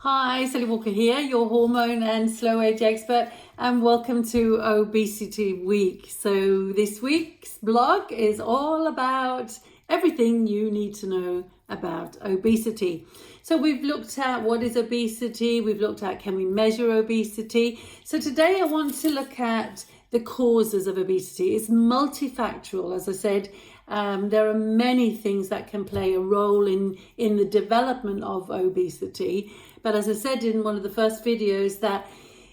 Hi, Sally Walker here, your hormone and slow age expert, and welcome to Obesity Week. So this week's blog is all about everything you need to know about obesity. So we've looked at what is obesity, we've looked at can we measure obesity. So today I want to look at the causes of obesity. It's multifactorial, as I said. There are many things that can play a role in the development of obesity. But as I said in one of the first videos, that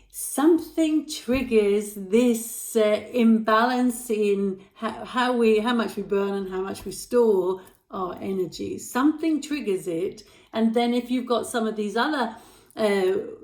something triggers this imbalance in how much we burn and how much we store our energy. Something triggers it. And then if you've got some of these other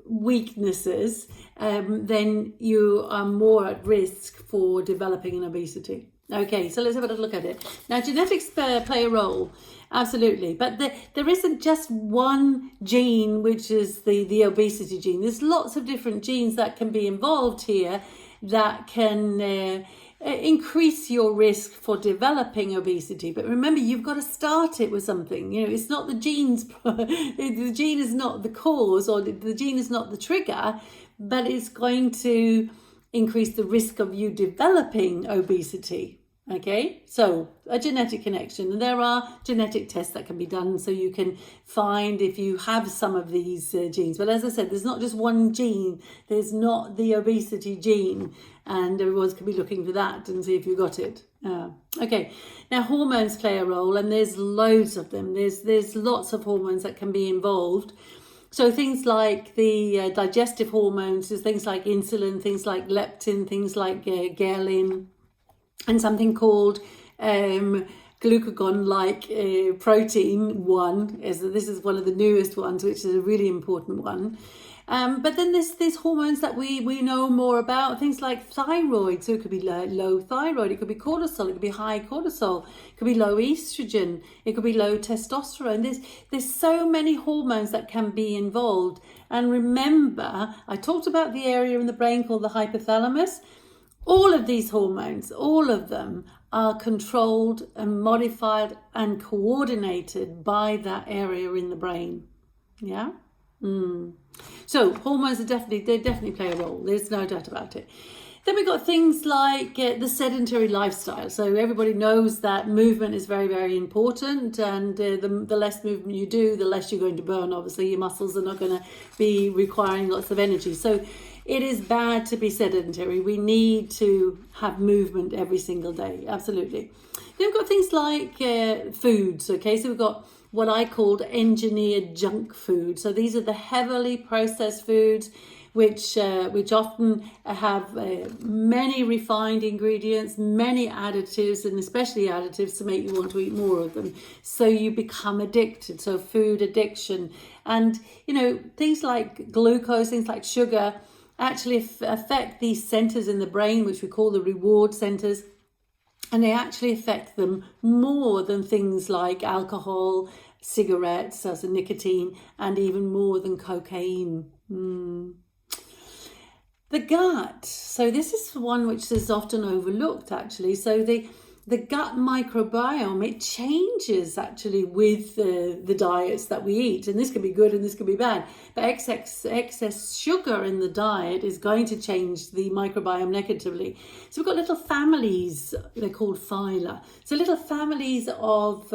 weaknesses, then you are more at risk for developing an obesity. Okay, so let's have a little look at it. Now, genetics play a role, absolutely, but there isn't just one gene, which is the obesity gene. There's lots of different genes that can be involved here that can increase your risk for developing obesity. But remember, you've got to start it with something. You know, it's not the genes, the gene is not the cause, or the gene is not the trigger, but it's going to increase the risk of you developing obesity. Okay, so a genetic connection, and there are genetic tests that can be done so you can find if you have some of these genes. But as I said, there's not just one gene. There's not the obesity gene, and everyone's can be looking for that and see if you got it. Okay, now hormones play a role, and there's loads of them. There's lots of hormones that can be involved. So things like the digestive hormones, so things like insulin, things like leptin, things like ghrelin, and something called glucagon-like protein 1. This is one of the newest ones, which is a really important one. But then there's hormones that we know more about, things like thyroid. So it could be low thyroid, it could be cortisol, it could be high cortisol, it could be low estrogen, it could be low testosterone. There's so many hormones that can be involved. And remember, I talked about the area in the brain called the hypothalamus. All of these hormones, all of them are controlled and modified and coordinated by that area in the brain. Yeah? So hormones they definitely play a role. There's no doubt about it. Then we've got things like the sedentary lifestyle. So everybody knows that movement is very, very important, and the less movement you do, the less you're going to burn. Obviously, your muscles are not going to be requiring lots of energy. So it is bad to be sedentary. We need to have movement every single day. Absolutely. Then we've got things like foods. Okay, so we've got what I called engineered junk food. So these are the heavily processed foods, which often have many refined ingredients, many additives, and especially additives to make you want to eat more of them. So you become addicted. So food addiction, and things like glucose, things like sugar, actually affect these centers in the brain, which we call the reward centers. And they actually affect them more than things like alcohol, cigarettes, as a nicotine, and even more than cocaine. The gut. So this is one which is often overlooked, actually. So the gut microbiome, it changes actually with the diets that we eat. And this can be good and this can be bad. But excess sugar in the diet is going to change the microbiome negatively. So we've got little families, they're called phyla. So little families of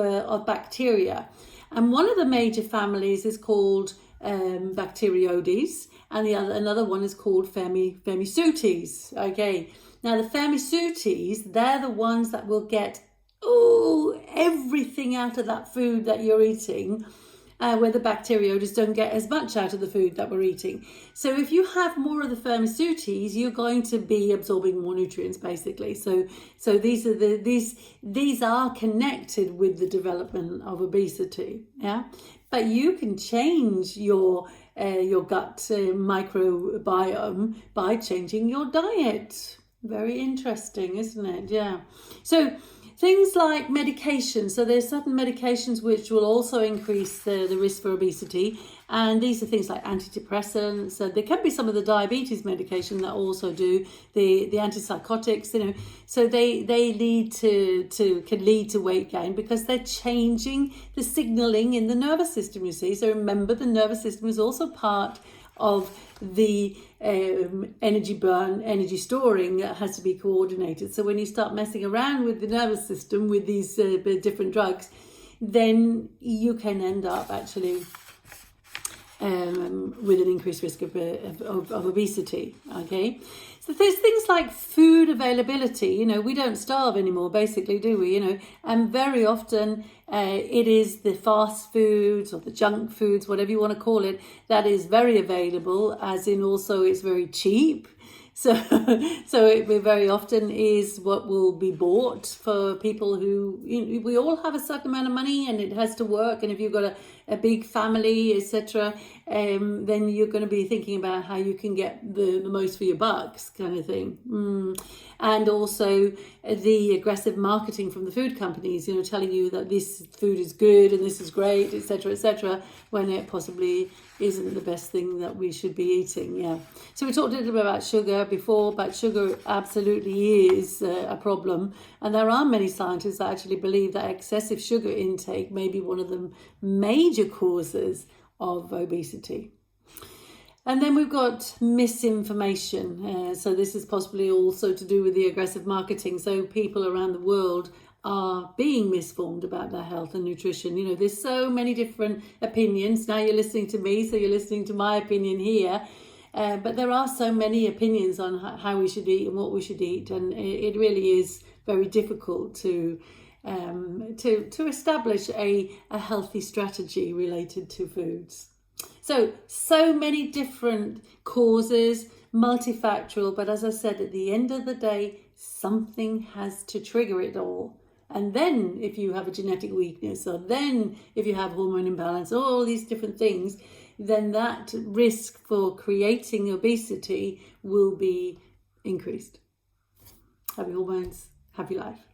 bacteria. And one of the major families is called Bacteroides, and another one is called Firmicutes. Okay. Now, the Firmicutes, they're the ones that will get everything out of that food that you're eating, where the Bacteroides don't get as much out of the food that we're eating. So if you have more of the Firmicutes, you're going to be absorbing more nutrients, basically. So these are connected with the development of obesity. Yeah, but you can change your gut microbiome by changing your diet. Very interesting, isn't it? Yeah. So Things like medication. So there's certain medications which will also increase the risk for obesity. And these are things like antidepressants. So there can be some of the diabetes medication that also do the antipsychotics, So they can lead to weight gain because they're changing the signaling in the nervous system, you see. So remember, the nervous system is also part of the energy storing that has to be coordinated. So when you start messing around with the nervous system with these different drugs, then you can end up actually with an increased risk of obesity. Okay, so there's things like food availability. We don't starve anymore, basically, do we? And very often it is the fast foods or the junk foods, whatever you want to call it, that is very available, as in also it's very cheap. So it very often is what will be bought for people who, we all have a certain amount of money and it has to work. And if you've got a big family, etc., then you're going to be thinking about how you can get the most for your bucks, kind of thing. And also the aggressive marketing from the food companies, telling you that this food is good and this is great, etc., when it possibly isn't the best thing that we should be eating. Yeah. So we talked a little bit about sugar before, but sugar absolutely is a problem. And there are many scientists that actually believe that excessive sugar intake may be one of the major causes of obesity. And then we've got misinformation. So this is possibly also to do with the aggressive marketing. So people around the world are being misinformed about their health and nutrition. There's so many different opinions. Now you're listening to me, so you're listening to my opinion here. But there are so many opinions on how we should eat and what we should eat. And it really is very difficult to establish a healthy strategy related to foods. So many different causes, multifactorial, but as I said, at the end of the day, something has to trigger it all. And then if you have a genetic weakness, or then if you have hormone imbalance, all these different things, then that risk for creating obesity will be increased. Happy hormones, happy life.